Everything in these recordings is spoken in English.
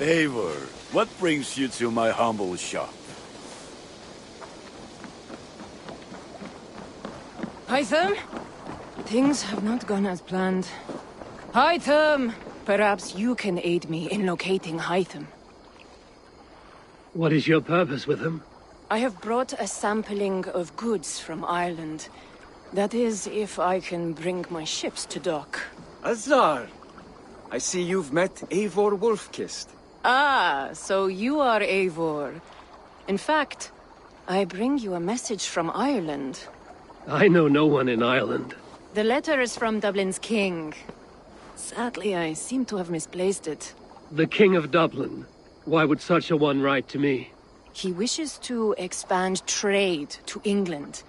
Eivor, what brings you to my humble shop? Hytham? Things have not gone as planned. Hytham! Perhaps you can aid me in locating Hytham. What is your purpose with him? I have brought a sampling of goods from Ireland. That is, if I can bring my ships to dock. Azar! I see you've met Eivor Wolfkist. Ah, so you are Eivor. In fact, I bring you a message from Ireland. I know no one in Ireland. The letter is from Dublin's king. Sadly, I seem to have misplaced it. The King of Dublin. Why would such a one write to me? He wishes to expand trade to England.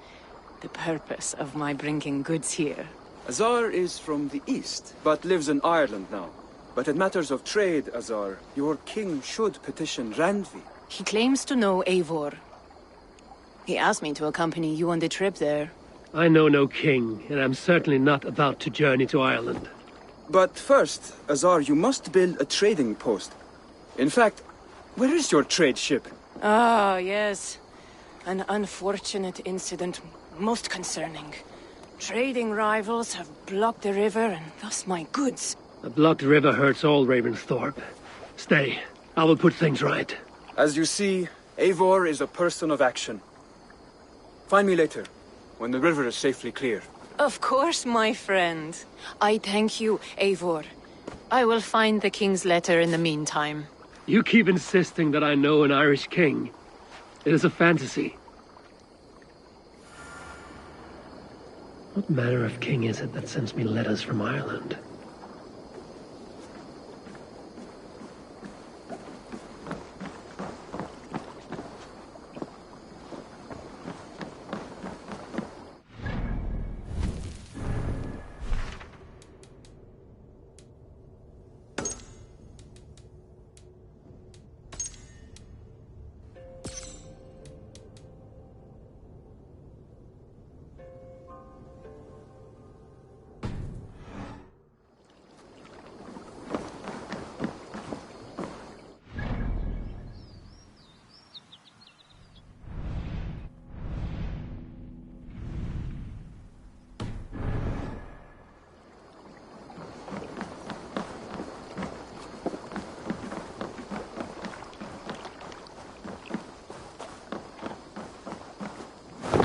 The purpose of my bringing goods here. Azar is from the east, but lives in Ireland now. But in matters of trade, Azar, your king should petition Randvi. He claims to know Eivor. He asked me to accompany you on the trip there. I know no king, and I'm certainly not about to journey to Ireland. But first, Azar, you must build a trading post. In fact, where is your trade ship? Ah, yes. An unfortunate incident, most concerning. Trading rivals have blocked the river, and thus my goods. A blocked river hurts all Ravensthorpe. Stay. I will put things right. As you see, Eivor is a person of action. Find me later, when the river is safely clear. Of course, my friend. I thank you, Eivor. I will find the king's letter in the meantime. You keep insisting that I know an Irish king. It is a fantasy. What manner of king is it that sends me letters from Ireland?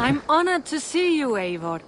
I'm honored to see you, Eivor.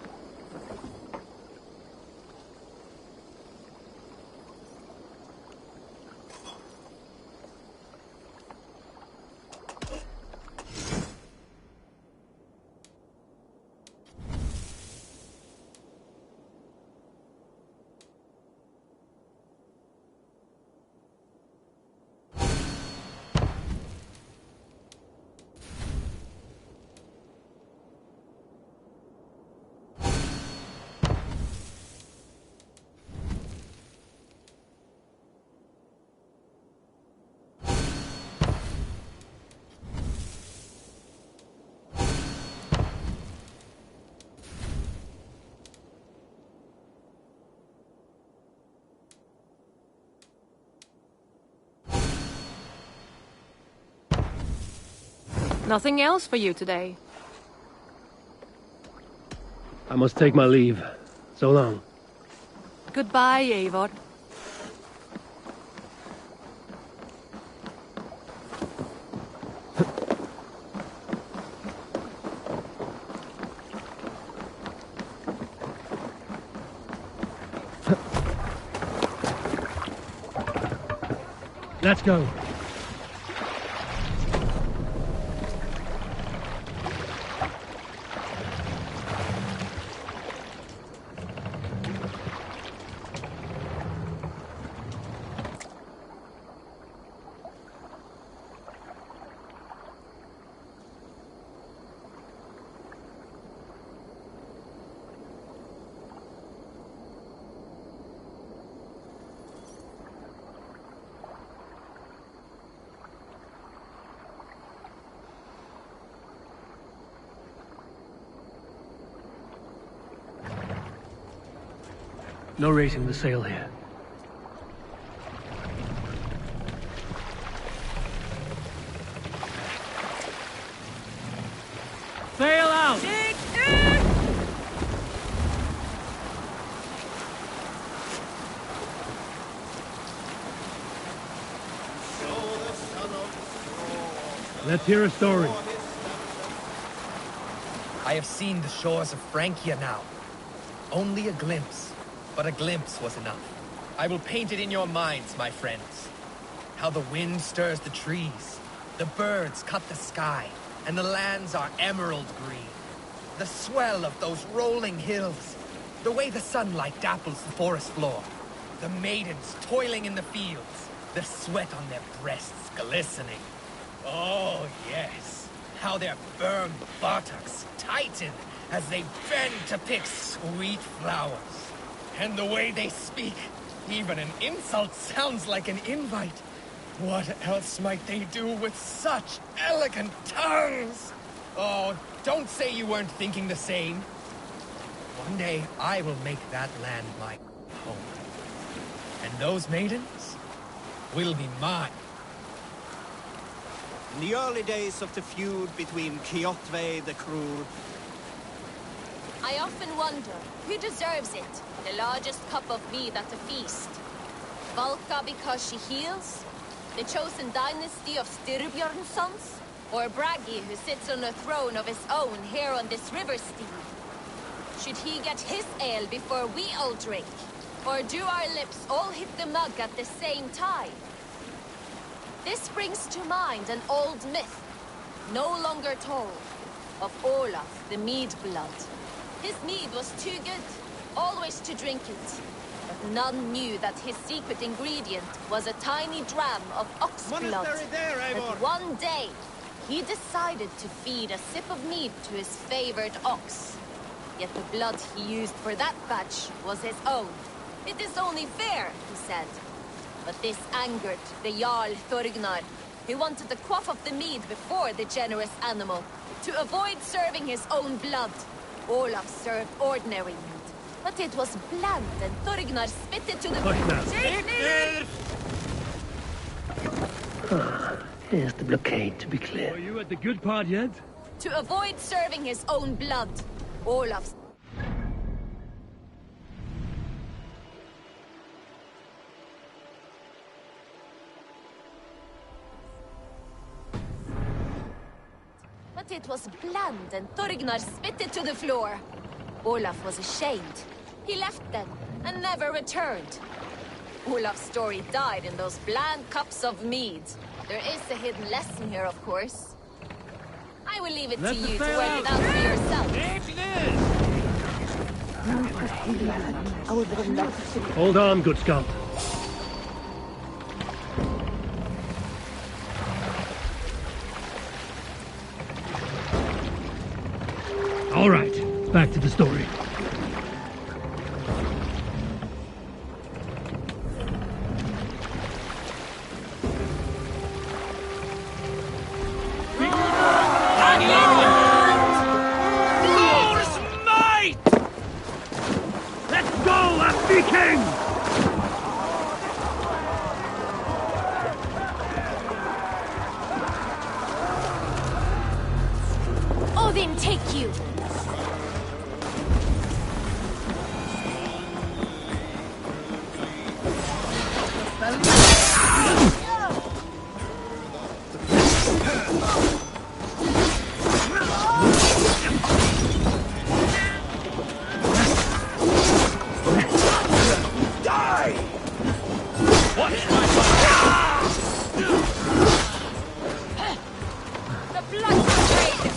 Nothing else for you today? I must take my leave. So long. Goodbye, Eivor. Let's go. No raising the sail here. Let's hear a story. I have seen the shores of Francia now. Only a glimpse, but a glimpse was enough. I will paint it in your minds, my friends. How the wind stirs the trees, the birds cut the sky, and the lands are emerald green. The swell of those rolling hills, the way the sunlight dapples the forest floor, the maidens toiling in the fields, the sweat on their breasts glistening. Oh, yes. How their firm buttocks tighten as they bend to pick sweet flowers. And the way they speak, even an insult sounds like an invite. What else might they do with such elegant tongues? Oh, don't say you weren't thinking the same. One day, I will make that land my home. And those maidens will be mine. In the early days of the feud between Kjotve the Cruel... I often wonder, who deserves it? The largest cup of mead at the feast? Valka because she heals? The chosen dynasty of Styrbjörn's sons? Or Bragi who sits on a throne of his own here on this river steed? Should he get his ale before we all drink? Or do our lips all hit the mug at the same time? This brings to mind an old myth, no longer told, of Olaf, the mead blood. His mead was too good, always to drink it. But none knew that his secret ingredient was a tiny dram of ox blood. Monastery there, Eivor! But one day, he decided to feed a sip of mead to his favored ox. Yet the blood he used for that batch was his own. It is only fair, he said. But this angered the Jarl Thorgnar, who wanted the quaff of the mead before the generous animal. To avoid serving his own blood, Olaf served ordinary mead. But it was bland, and Thorgnar spit it to the Here's the blockade, to be Are clear. you at the good part yet? To avoid serving his own blood, Olaf... But it was bland, and Thorgnar spit it to the floor. Olaf was ashamed. He left then, and never returned. Olaf's story died in those bland cups of mead. There is a hidden lesson here, of course. I will leave it to you to work it out for yourself. Hold on, good Scott. All right, back to the story. Thor's might! Let's go, Lasty King! Odin take you! The blood betrays!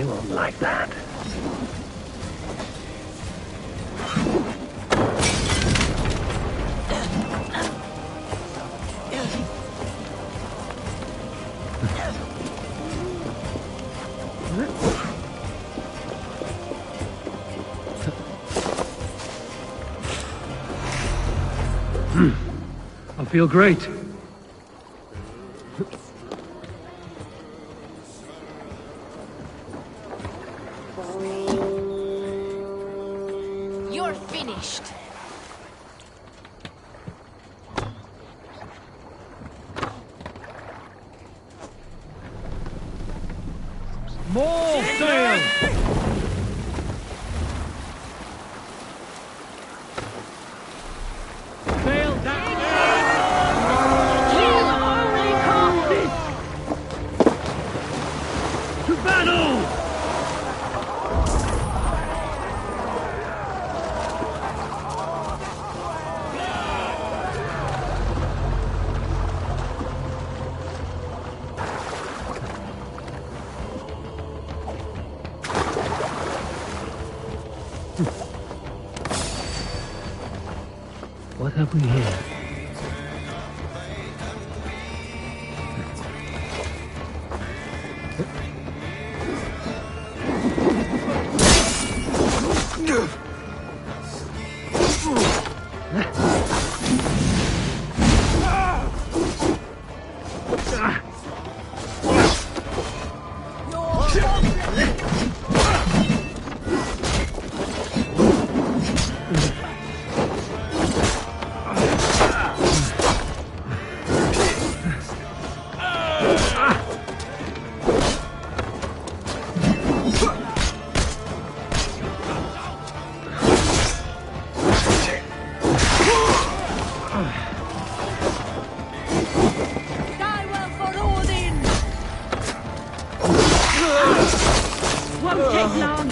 They won't like that. I feel great. You're finished. More sail! Sail down! Kill only corpses! To battle! What have we here? Die well for Odin! Won't take long.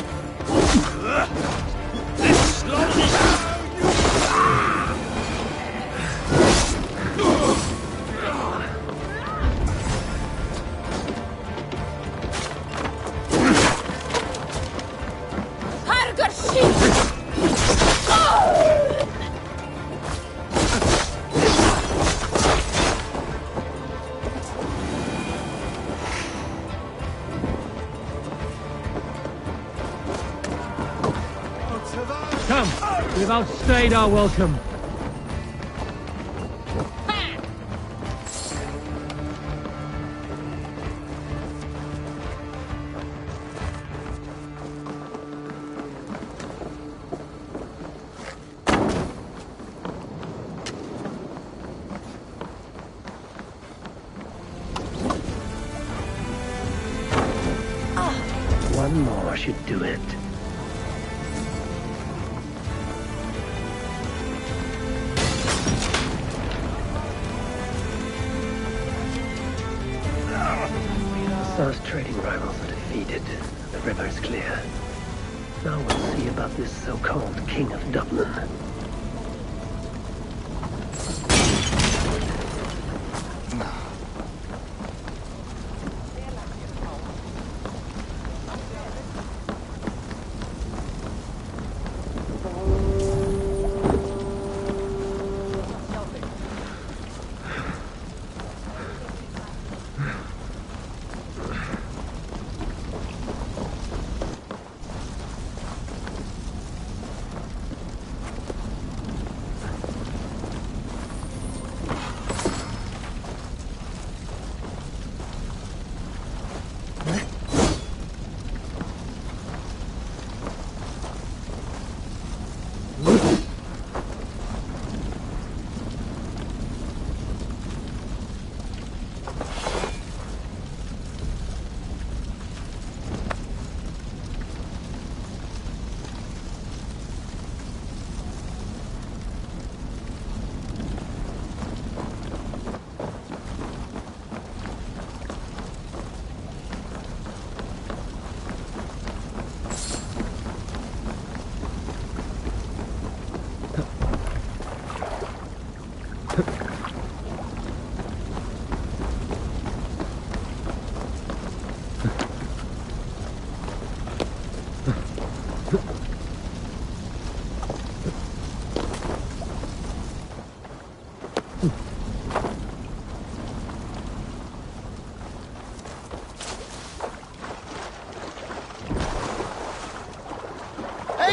Harger shit! Come! We've outstayed our welcome. One more should do it. Star's trading rivals are defeated. The river's clear. Now we'll see about this so-called King of Dublin.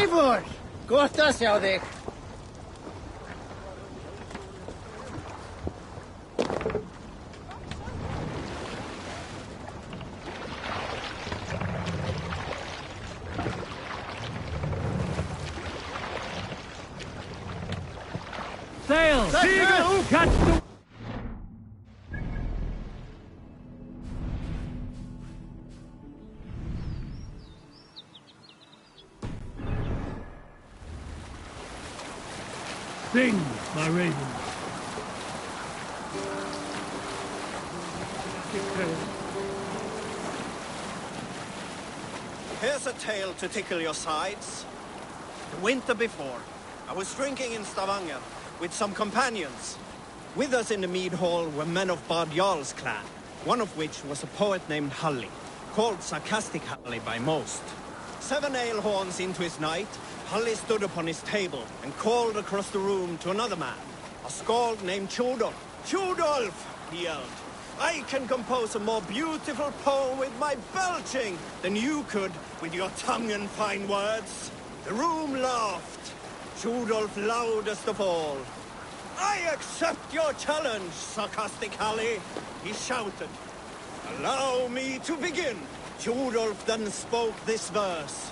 Eivor! Gott að sjá þig. Sail! Seagull! Catch the... Sing, my raven. Here's a tale to tickle your sides. The winter before, I was drinking in Stavanger with some companions. With us in the mead hall were men of Bard Jarl's clan, one of which was a poet named Halli, called Sarcastic Halli by most. 7 ale horns into his night, Halli stood upon his table and called across the room to another man, a skald named Tjodolf. Tjodolf, he yelled, I can compose a more beautiful poem with my belching than you could with your tongue and fine words. The room laughed, Tjodolf loudest of all. I accept your challenge, Sarcastic Halli, he shouted. Allow me to begin. Tjodolf then spoke this verse.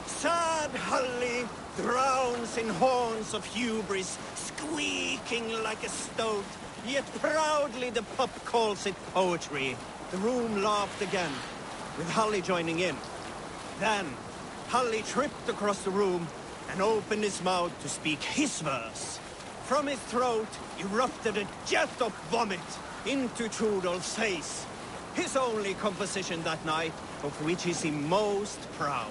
Sad Halli drowns in horns of hubris, squeaking like a stoat, yet proudly the pup calls it poetry. The room laughed again, with Halli joining in. Then, Halli tripped across the room and opened his mouth to speak his verse. From his throat erupted a jet of vomit into Tjodolf's face. His only composition that night, of which he seemed most proud.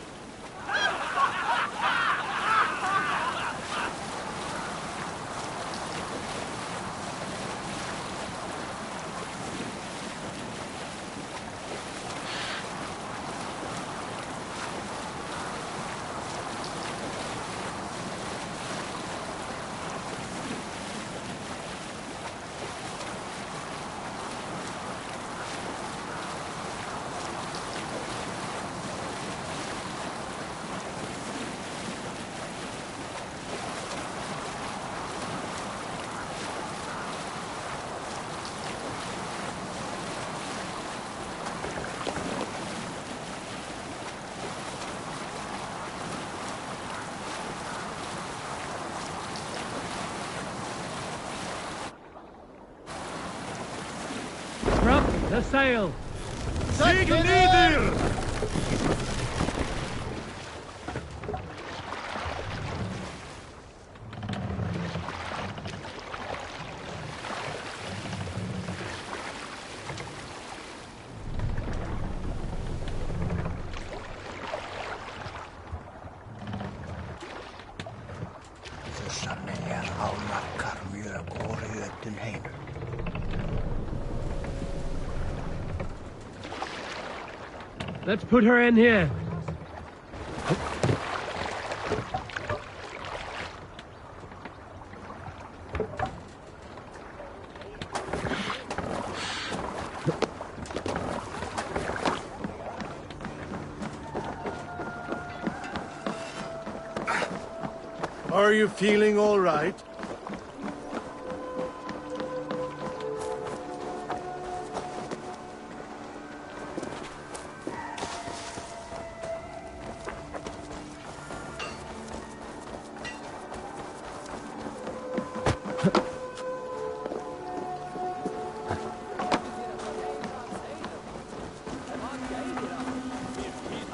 The sail! Seagull nieder! Let's put her in here. Are you feeling all right?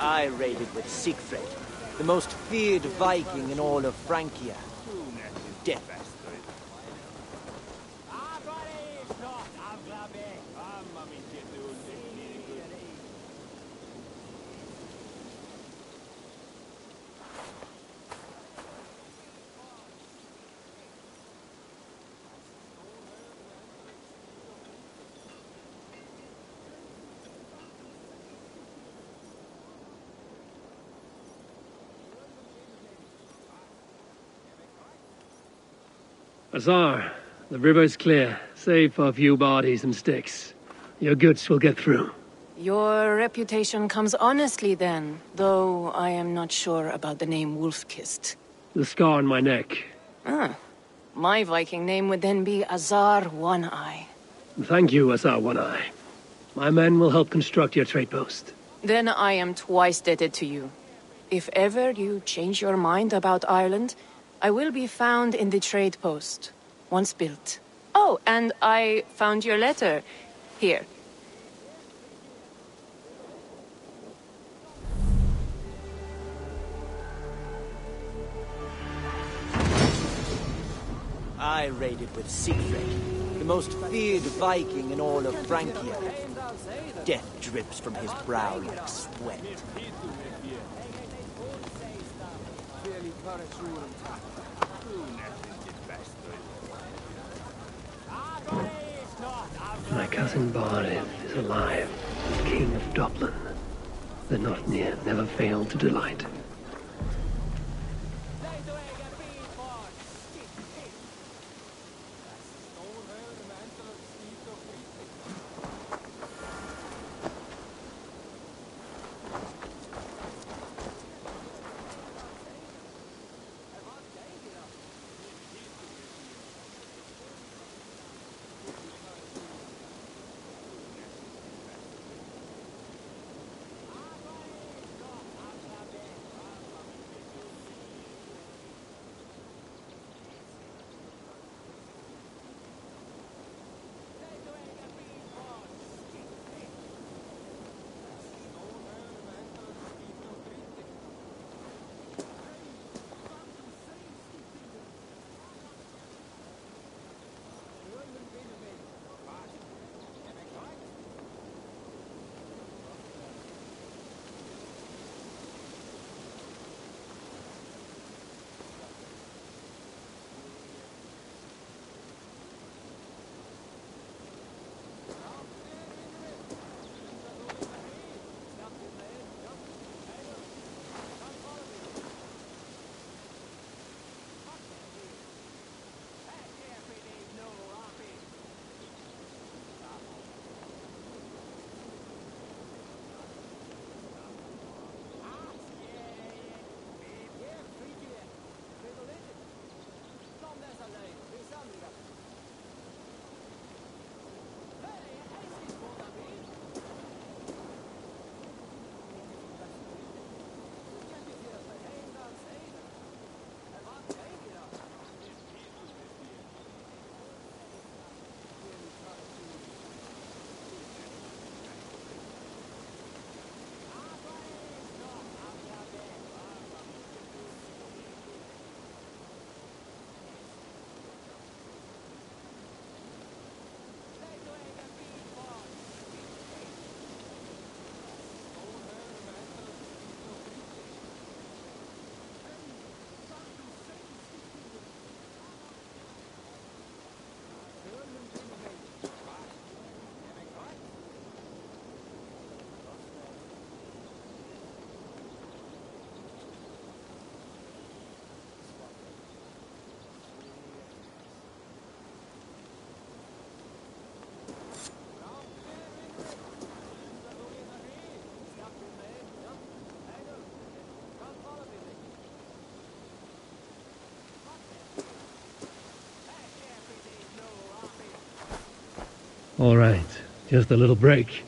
I raided with Siegfried, the most feared Viking in all of Francia. Death. Azar, the river's clear, save for a few bodies and sticks. Your goods will get through. Your reputation comes honestly then, though I am not sure about the name Wolf-Kissed. The scar on my neck. Ah, my Viking name would then be Azar One-Eye. Thank you, Azar One-Eye. My men will help construct your trade post. Then I am twice indebted to you. If ever you change your mind about Ireland, I will be found in the trade post, once built. Oh, and I found your letter. Here. I raided with Siegfried, the most feared Viking in all of Francia. Death drips from his brow like sweat. My cousin Barith is alive, King of Dublin. The Notnir never failed to delight. All right, just a little break.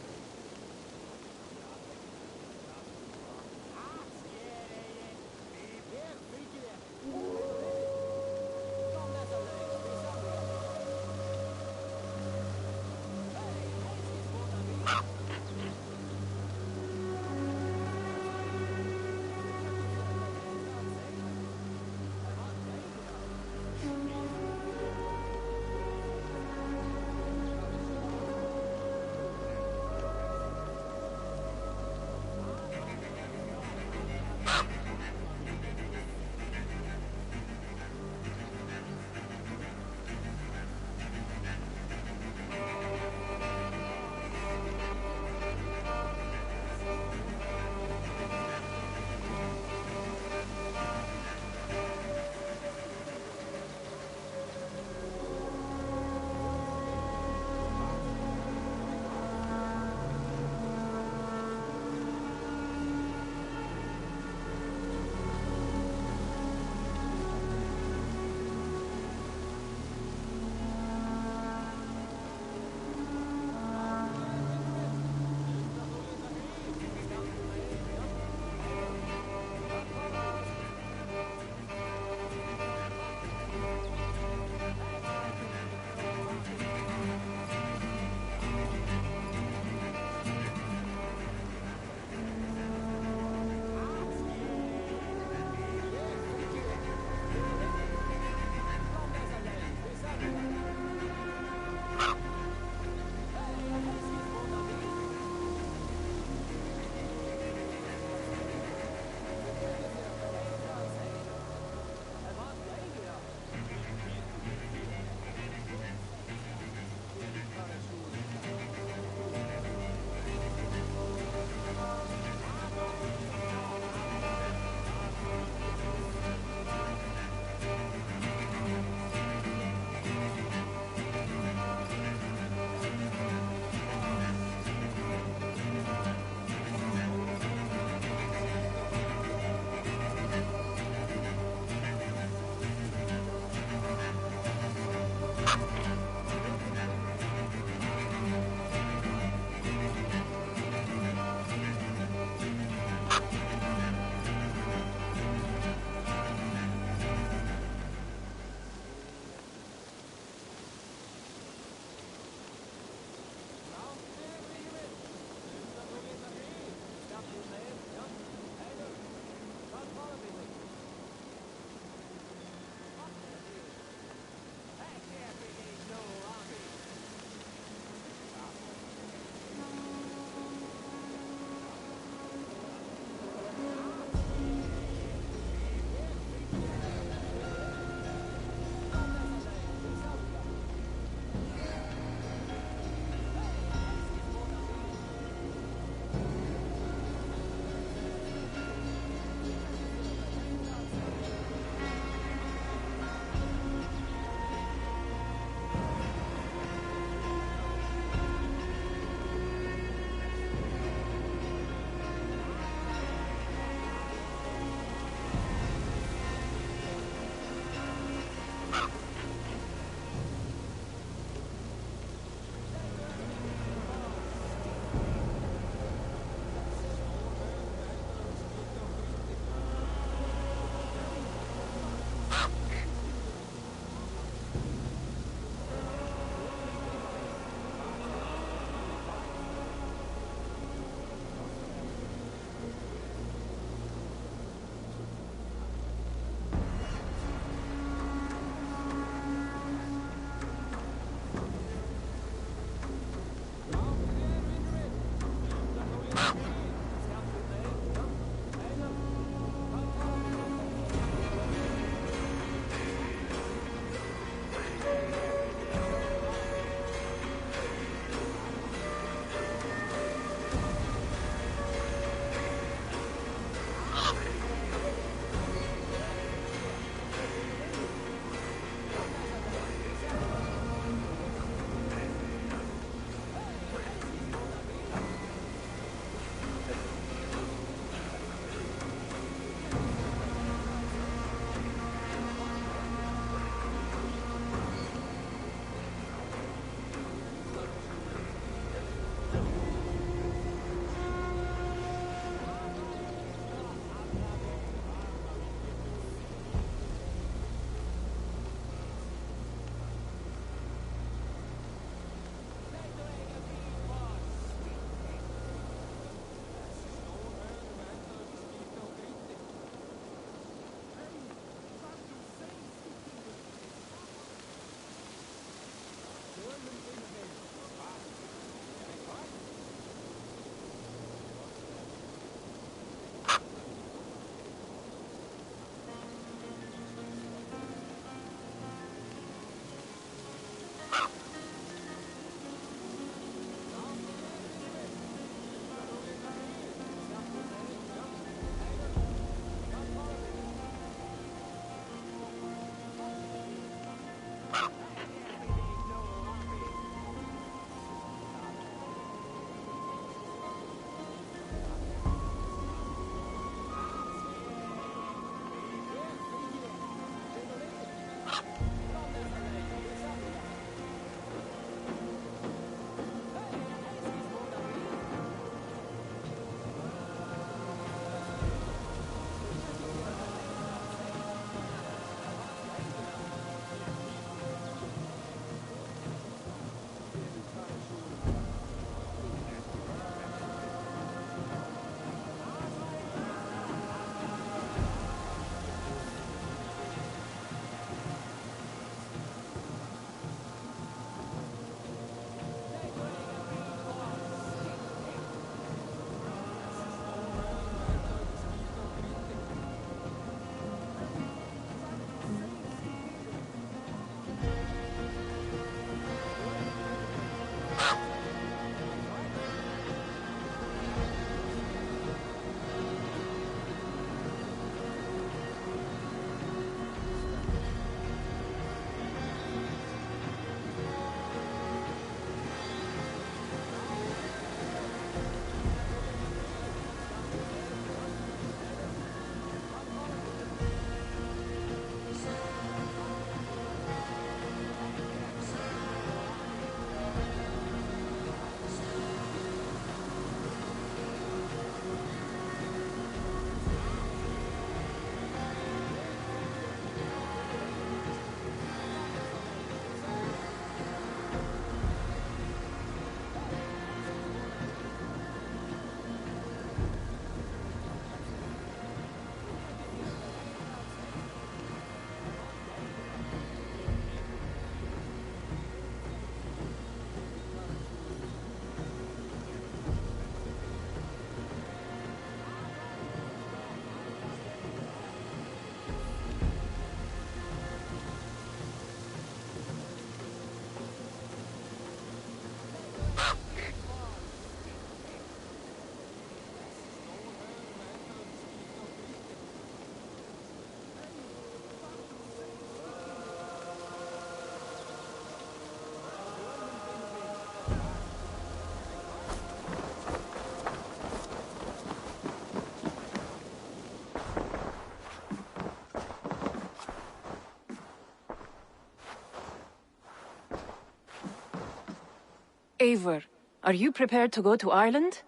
Eivor, are you prepared to go to Ireland?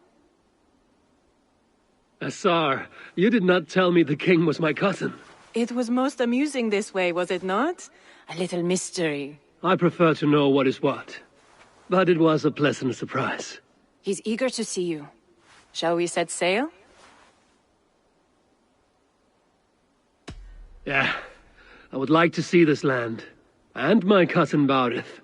Asar, you did not tell me the king was my cousin. It was most amusing this way, was it not? A little mystery. I prefer to know what is what. But it was a pleasant surprise. He's eager to see you. Shall we set sail? Yeah. I would like to see this land. And my cousin Barith.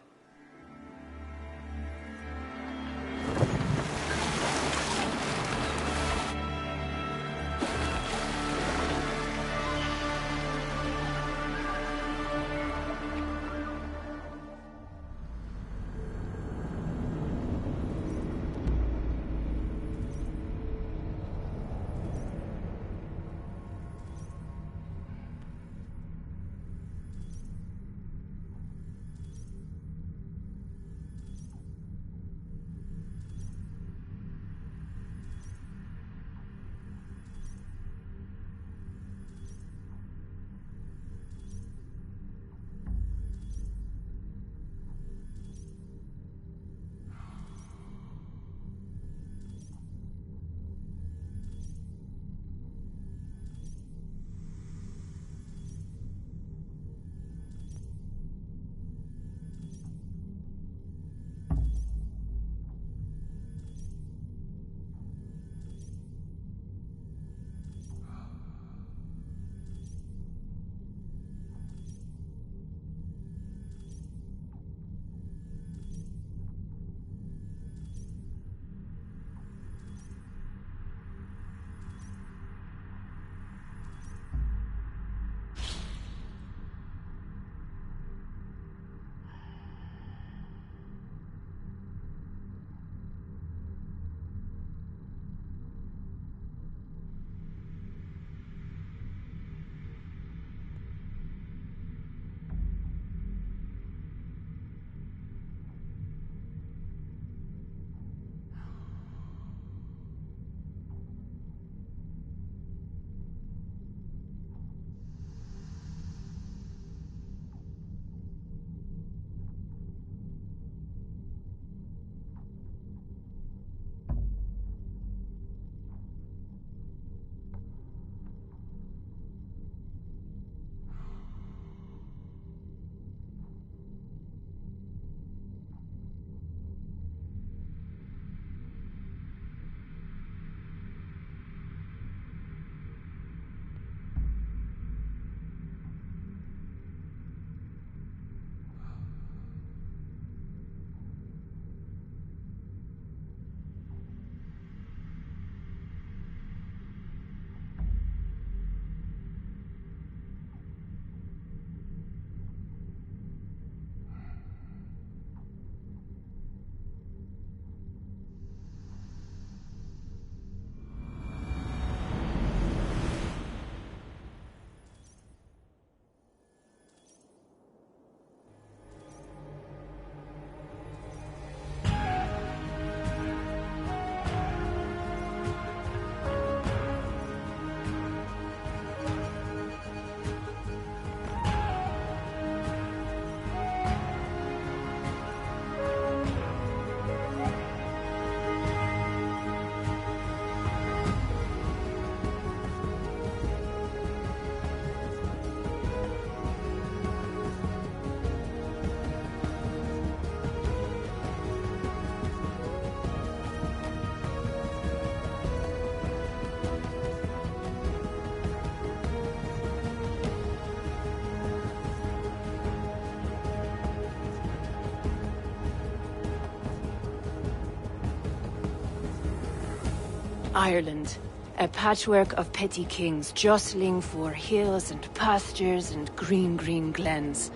Ireland. A patchwork of petty kings jostling for hills and pastures and green, green glens.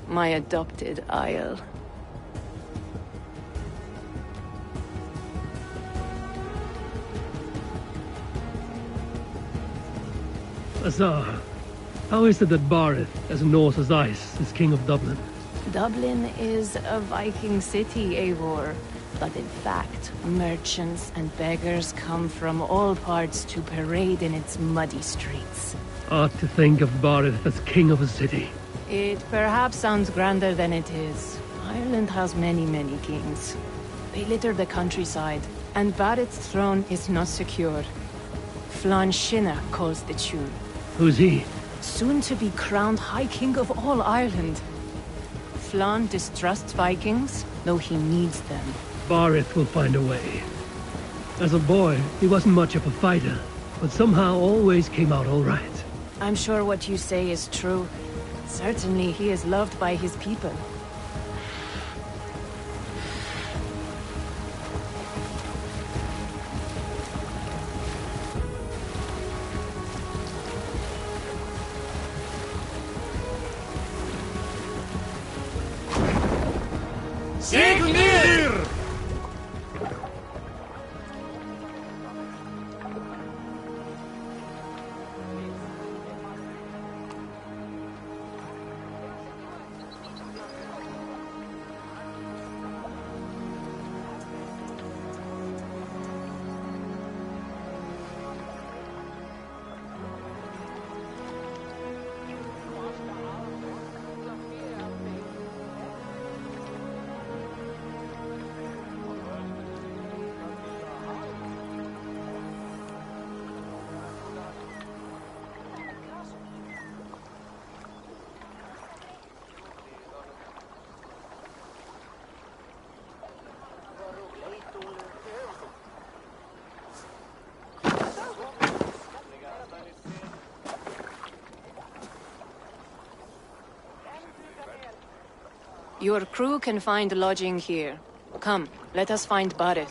My adopted isle. Azar, how is it that Barith, as Norse as ice, is king of Dublin? Dublin is a Viking city, Eivor. But in fact, merchants and beggars come from all parts to parade in its muddy streets. Odd to think of Barith as king of a city. It perhaps sounds grander than it is. Ireland has many, many kings. They litter the countryside, and Barrett's throne is not secure. Flann Shinna calls the tune. Who's he? Soon to be crowned High King of all Ireland. Flann distrusts Vikings, though he needs them. Barrett will find a way. As a boy, he wasn't much of a fighter, but somehow always came out all right. I'm sure what you say is true. Certainly he is loved by his people. Signir! Your crew can find lodging here. Come, let us find Barrett.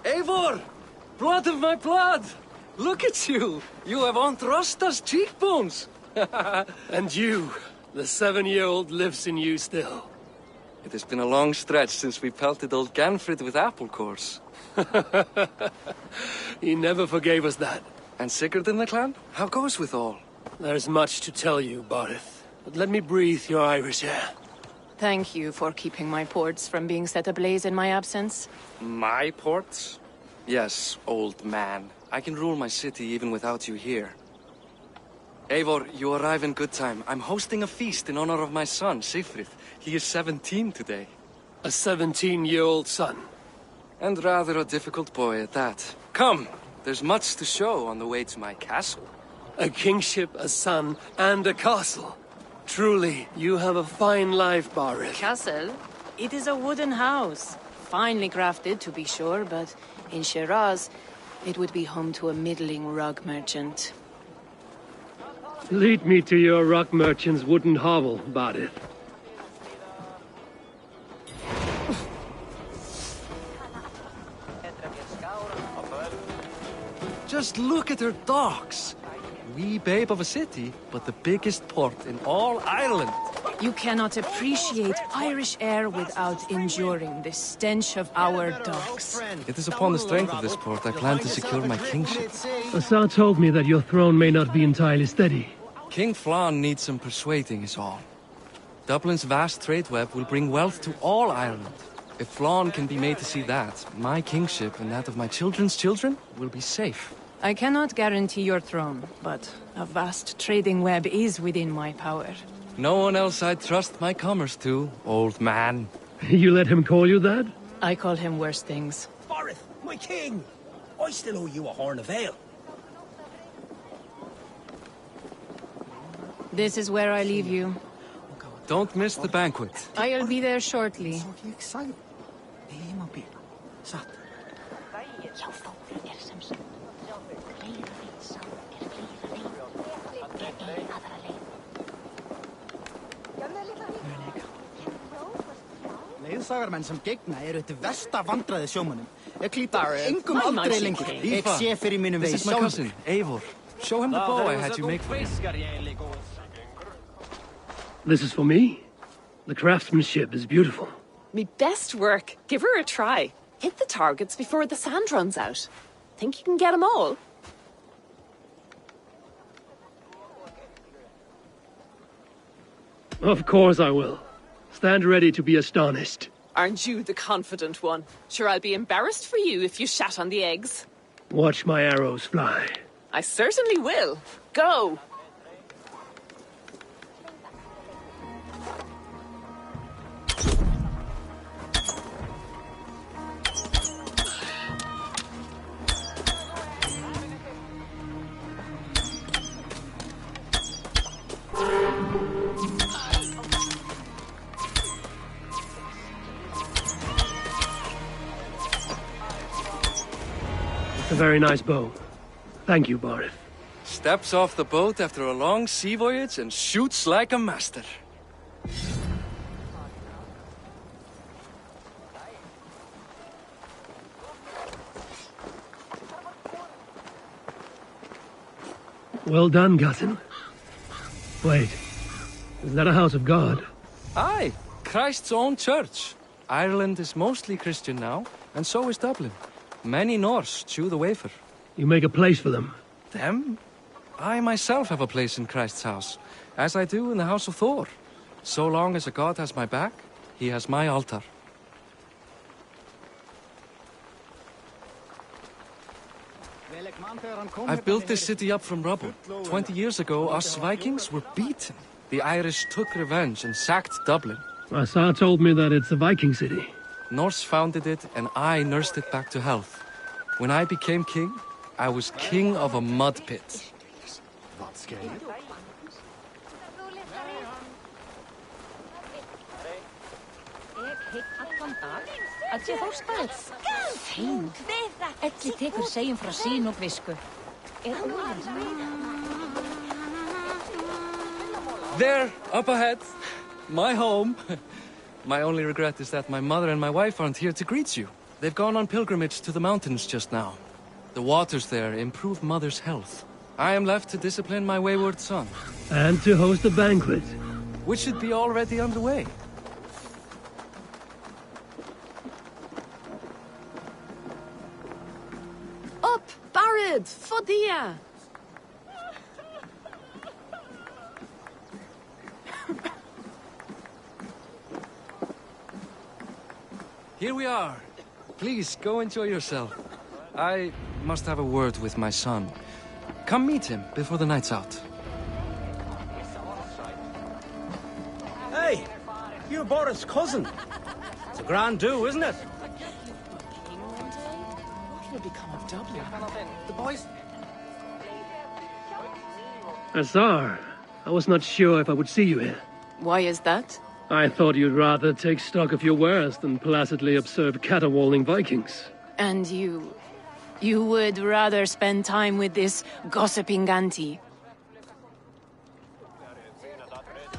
Eivor! Blood of my blood! Look at you! You have Andrasta's cheekbones! And you, the 7-year-old lives in you still. It has been a long stretch since we pelted old Ganfrid with apple cores. He never forgave us that. And Sigurd in the clan? How goes with all? There's much to tell you, Barrett, but let me breathe your Irish air. Thank you for keeping my ports from being set ablaze in my absence. My ports? Yes, old man. I can rule my city even without you here. Eivor, you arrive in good time. I'm hosting a feast in honor of my son, Sigfrid. He is 17 today. A 17-year-old son. And rather a difficult boy at that. Come, there's much to show on the way to my castle. A kingship, a son, and a castle. Truly, you have a fine life, Barrett. Castle? It is a wooden house. Finely crafted, to be sure, but in Shiraz, it would be home to a middling rug merchant. Lead me to your rock merchant's wooden hovel, Barrett. Just look at her docks. Wee babe of a city, but the biggest port in all Ireland. You cannot appreciate Irish air without enduring the stench of our docks. It is upon the strength of this port I plan to secure my kingship. Assar told me that your throne may not be entirely steady. King Flann needs some persuading is all. Dublin's vast trade web will bring wealth to all Ireland. If Flann can be made to see that, my kingship and that of my children's children will be safe. I cannot guarantee your throne, but a vast trading web is within my power. No one else I'd trust my commerce to, old man. You let him call you that? I call him worse things. Barrett, my king! I still owe you a horn of ale. This is where I leave you. Don't miss the banquet. I'll be there shortly. Leðsagarmenn sem gegna eru eitt versta vandræði sjómönnum. Ég klípa engum aldrei lengur. Ég sé fyrir mínum vegi. This is my cousin, Eivor. Show him the bow I had you make for him. This is for me? The craftsmanship is beautiful. Me best work. Give her a try. Hit the targets before the sand runs out. Think you can get them all? Of course I will. Stand ready to be astonished. Aren't you the confident one? Sure, I'll be embarrassed for you if you shat on the eggs. Watch my arrows fly. I certainly will. Go! It's a very nice bow. Thank you, Barith. Steps off the boat after a long sea voyage and shoots like a master. Well done, cousin. Wait, is that a house of God? Aye, Christ's own church. Ireland is mostly Christian now, and so is Dublin. Many Norse chew the wafer. You make a place for them. Them? I myself have a place in Christ's house, as I do in the house of Thor. So long as a god has my back, he has my altar. I've built this city up from rubble. 20 years ago, us Vikings were beaten. The Irish took revenge and sacked Dublin. Assar told me that it's a Viking city. Norse founded it, and I nursed it back to health. When I became king, I was king of a mud pit. There, up ahead. My home. My only regret is that my mother and my wife aren't here to greet you. They've gone on pilgrimage to the mountains just now. The waters there improve mother's health. I am left to discipline my wayward son. And to host a banquet. Which should be already underway. Up, Barid, Fodia! Here we are. Please, go enjoy yourself. I must have a word with my son. Come meet him before the night's out. Hey, you're Boris' cousin. It's a grand do, isn't it? What will become of Dublin? The boys... Assar, I was not sure if I would see you here. Why is that? I thought you'd rather take stock of your wares than placidly observe caterwauling Vikings. And you would rather spend time with this gossiping auntie?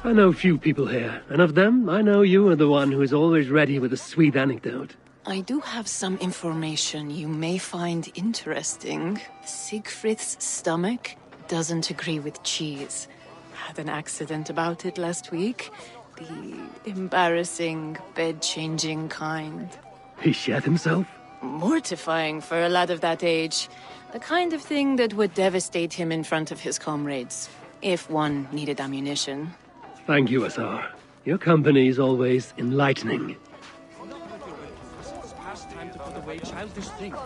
I know few people here, and of them, I know you are the one who is always ready with a sweet anecdote. I do have some information you may find interesting. Siegfried's stomach doesn't agree with cheese. Had an accident about it last week. The embarrassing, bed-changing kind. He shat himself? Mortifying for a lad of that age. The kind of thing that would devastate him in front of his comrades, if one needed ammunition. Thank you, Assar. Your company is always enlightening. It's past time to put away childish things.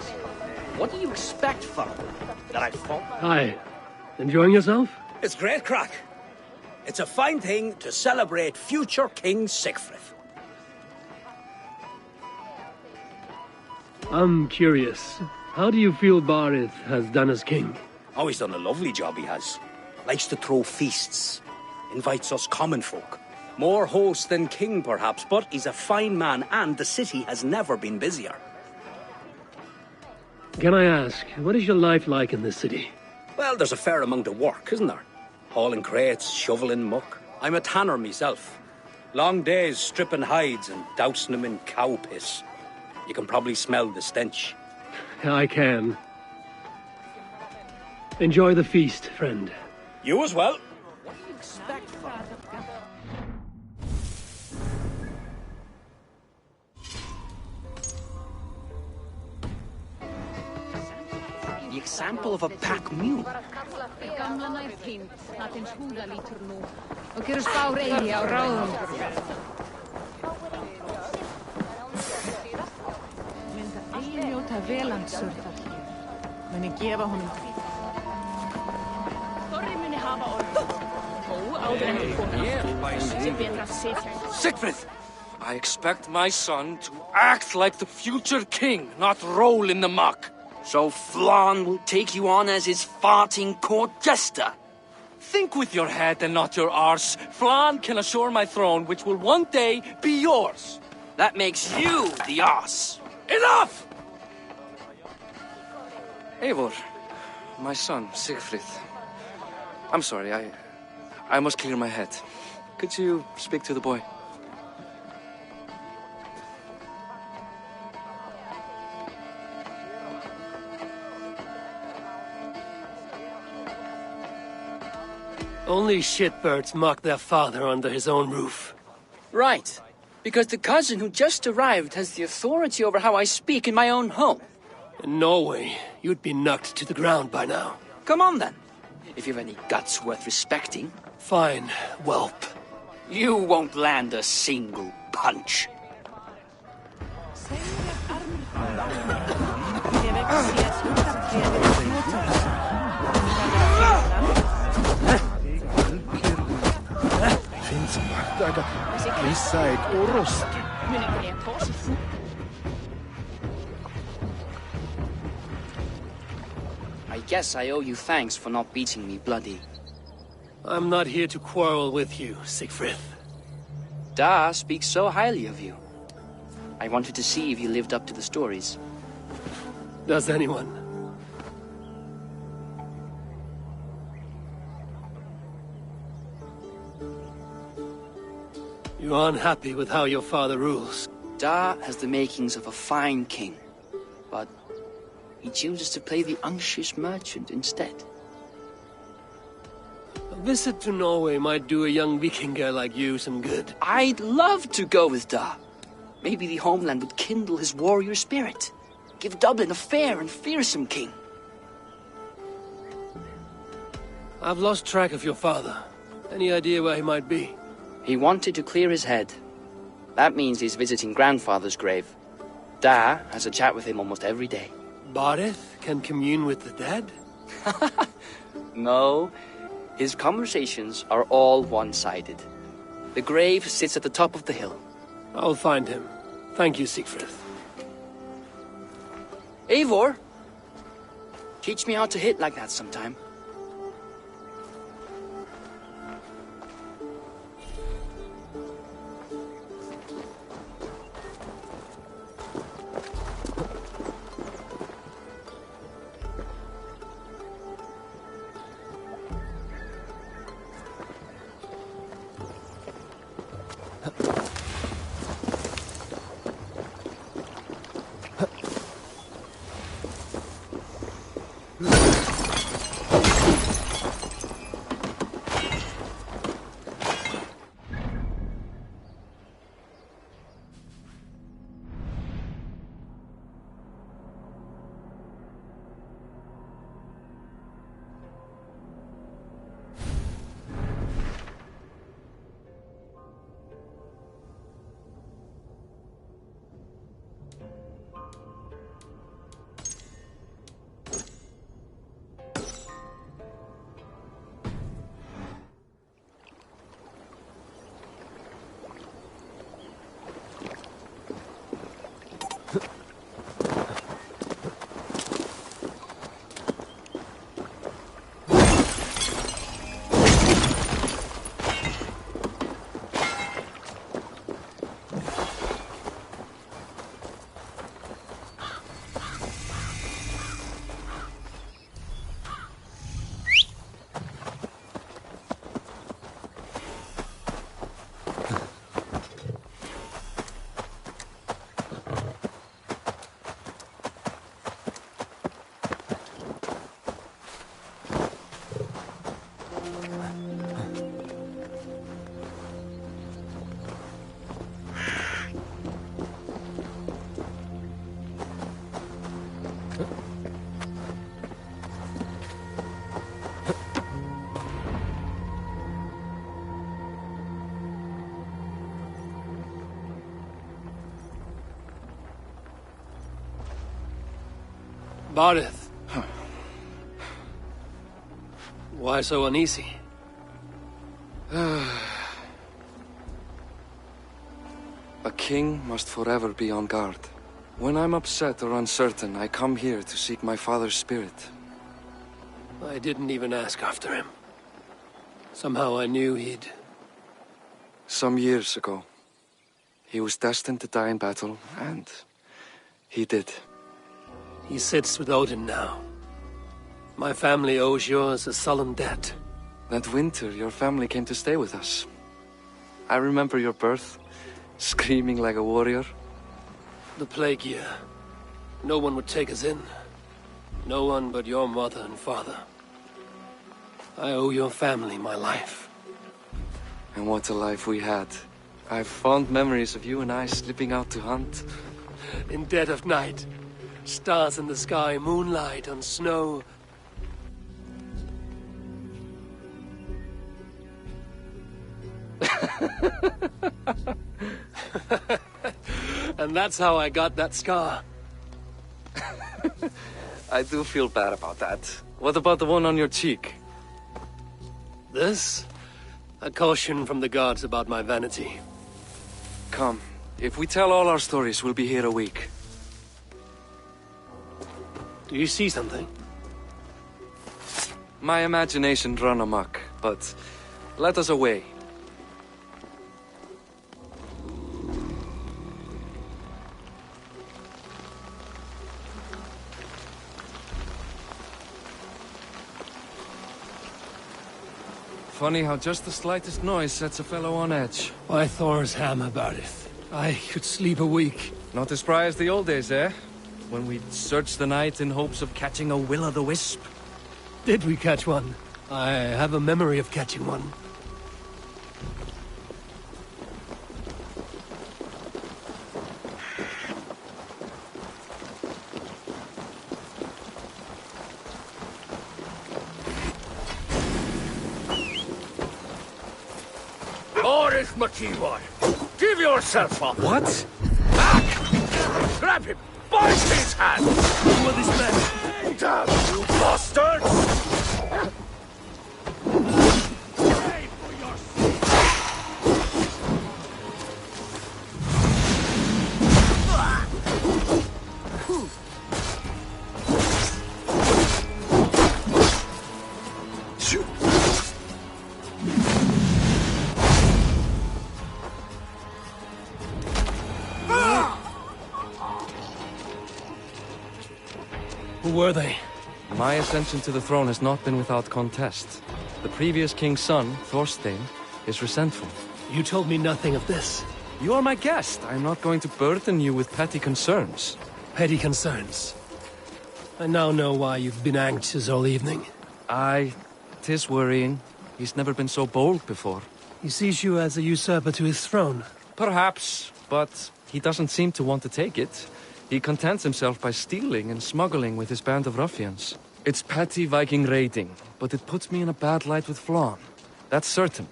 What do you expect from him? That I fought? Hi. Enjoying yourself? It's great crack. It's a fine thing to celebrate future King Siegfried. I'm curious. How do you feel Barith has done as king? Oh, he's done a lovely job, he has. Likes to throw feasts. Invites us common folk. More host than king, perhaps, but he's a fine man, and the city has never been busier. Can I ask, what is your life like in this city? Well, there's a fair amount of work, isn't there? Hauling crates, shoveling muck. I'm a tanner myself. Long days stripping hides and dousing them in cow piss. You can probably smell the stench. I can. Enjoy the feast, friend. You as well. What do you expect from him? The example of a pack mule. Gamla nær týnd, nattins húða lítur nú og gerur spár eigi á ráðum. Það veland surfar hér. Muni gefa honum Þorri muni hafa orð. Áður en þið komið. Sem betra að sitja. Sigfrid! I expect my son to act like the future king, not roll in the muck. So Flan will take you on as his farting court jester? Think with your head and not your arse. Flan can assure my throne, which will one day be yours. That makes you the arse. Enough! Eivor, my son, Sigfrid. I'm sorry, I must clear my head. Could you speak to the boy? Only shitbirds mock their father under his own roof. Right. Because the cousin who just arrived has the authority over how I speak in my own home. In Norway, you'd be knocked to the ground by now. Come on, then. If you've any guts worth respecting. Fine, whelp. You won't land a single punch. I guess I owe you thanks for not beating me bloody. I'm not here to quarrel with you, Sigfrid. Da speaks so highly of you. I wanted to see if you lived up to the stories. Does anyone? You're unhappy with how your father rules. Da has the makings of a fine king, but he chooses to play the unctuous merchant instead. A visit to Norway might do a young Viking girl like you some good. I'd love to go with Da. Maybe the homeland would kindle his warrior spirit. Give Dublin a fair and fearsome king. I've lost track of your father. Any idea where he might be? He wanted to clear his head. That means he's visiting grandfather's grave. Da has a chat with him almost every day. Barith can commune with the dead? No. His conversations are all one-sided. The grave sits at the top of the hill. I'll find him. Thank you, Sigfrid. Eivor! Teach me how to hit like that sometime. Barith. Why so uneasy? A king must forever be on guard. When I'm upset or uncertain, I come here to seek my father's spirit. I didn't even ask after him. Somehow I knew he'd... Some years ago, he was destined to die in battle, and he did. He sits with Odin now. My family owes yours a sullen debt. That winter, your family came to stay with us. I remember your birth, screaming like a warrior. The plague year. No one would take us in. No one but your mother and father. I owe your family my life. And what a life we had. I have fond memories of you and I slipping out to hunt. In dead of night. Stars in the sky, moonlight on snow. And that's how I got that scar. I do feel bad about that. What about the one on your cheek? This? A caution from the gods about my vanity. Come. If we tell all our stories, we'll be here a week. Do you see something? My imagination run amok, but let us away. Funny how just the slightest noise sets a fellow on edge. Why Thor's hammer, Barith? I could sleep a week. Not as spry as the old days, eh? When we'd search the night in hopes of catching a will-o'-the-wisp. Did we catch one? I have a memory of catching one. Boris Mativor, give yourself up. What? Back! Grab him! Bind his hands! Who are these men? Damn you bastards! Who were they? My ascension to the throne has not been without contest. The previous king's son, Thorstein, is resentful. You told me nothing of this. You are my guest. I am not going to burden you with petty concerns. Petty concerns. I now know why you've been anxious all evening. Aye, 'tis worrying. He's never been so bold before. He sees you as a usurper to his throne. Perhaps, but he doesn't seem to want to take it. He contents himself by stealing and smuggling with his band of ruffians. It's petty Viking raiding, but it puts me in a bad light with Flann. That's certain.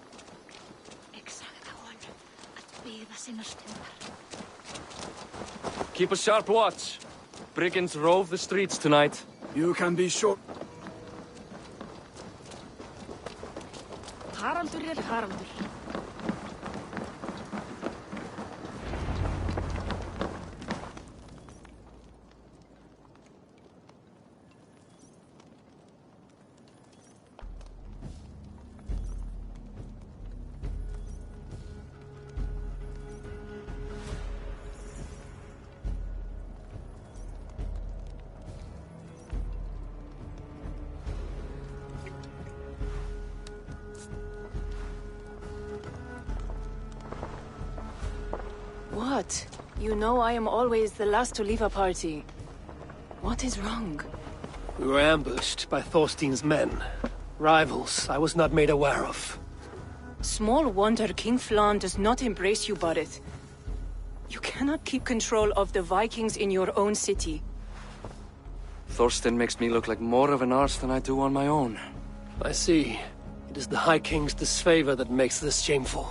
Keep a sharp watch. Brigands rove the streets tonight. You can be sure. Haraldur er Haraldur. What? You know I am always the last to leave a party. What is wrong? We were ambushed by Thorstein's men. Rivals I was not made aware of. Small wonder King Flann does not embrace you, Barith. You cannot keep control of the Vikings in your own city. Thorstein makes me look like more of an arse than I do on my own. I see. It is the High King's disfavor that makes this shameful.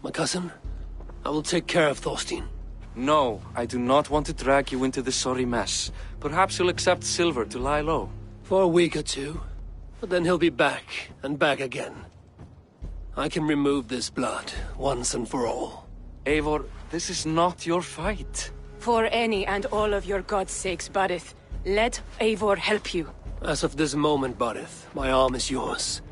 My cousin, I will take care of Thorstein. No, I do not want to drag you into this sorry mess. Perhaps you'll accept silver to lie low. For a week or two. But then he'll be back, and back again. I can remove this blood, once and for all. Eivor, this is not your fight. For any and all of your god's sakes, Barith, let Eivor help you. As of this moment, Barith, my arm is yours.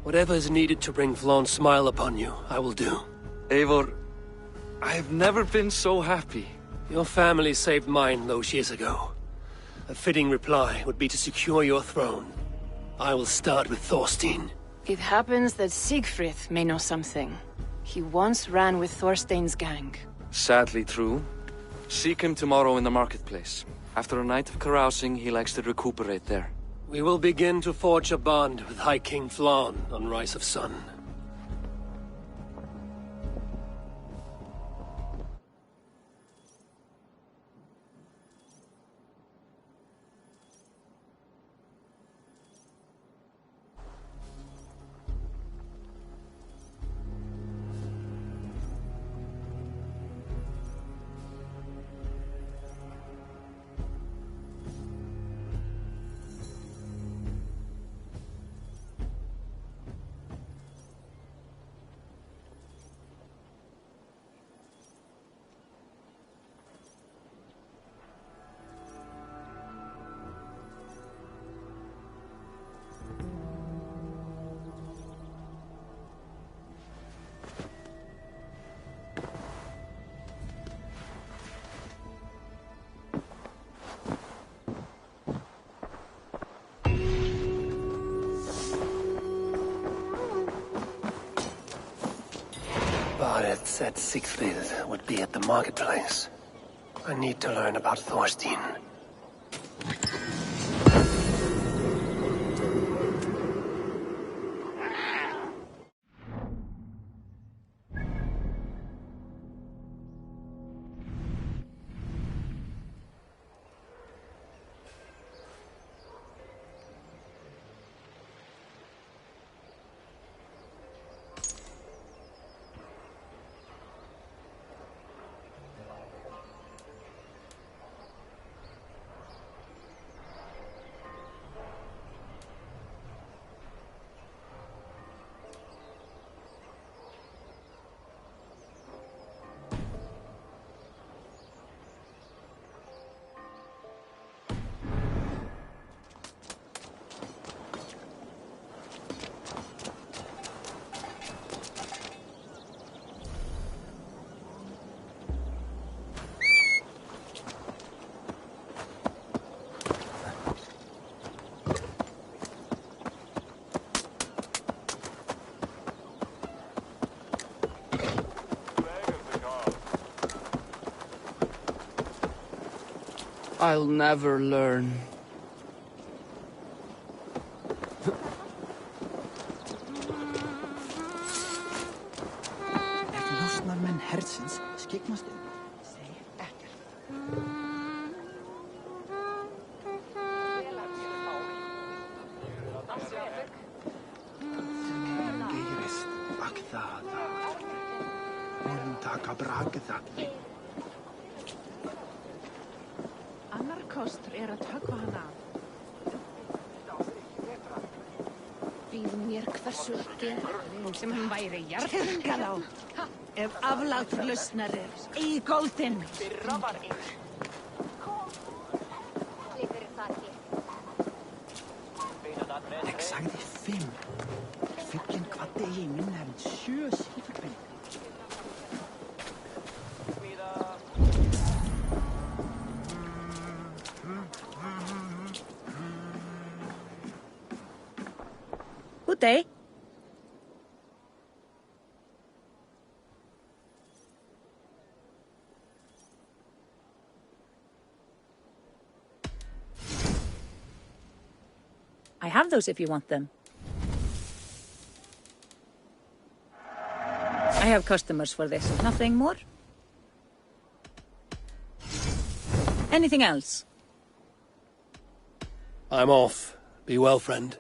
Whatever is needed to bring Flaun's smile upon you, I will do. Eivor, I have never been so happy. Your family saved mine those years ago. A fitting reply would be to secure your throne. I will start with Thorstein. It happens that Siegfried may know something. He once ran with Thorstein's gang. Sadly true. Seek him tomorrow in the marketplace. After a night of carousing, he likes to recuperate there. We will begin to forge a bond with High King Flaun on Rise of Sun. Barith said Siegfried would be at the marketplace. I need to learn about Thorstein. I'll never learn. Ef njósnarmenn hersins skyggnast seg ekkert. Geirist bakþaða. Erum taka brakða. Annar kostur að höggva hann af. Býð mér hversu að gera sem hann væri jarðhöfðingar á. Ef aflátur lausnar í góldinn. Ég sagði 5. Fuglinn kvaddi í minna en 7 silfurpenninga. Good day. I have those if you want them. I have customers for this. Nothing more? Anything else? I'm off. Be well, friend.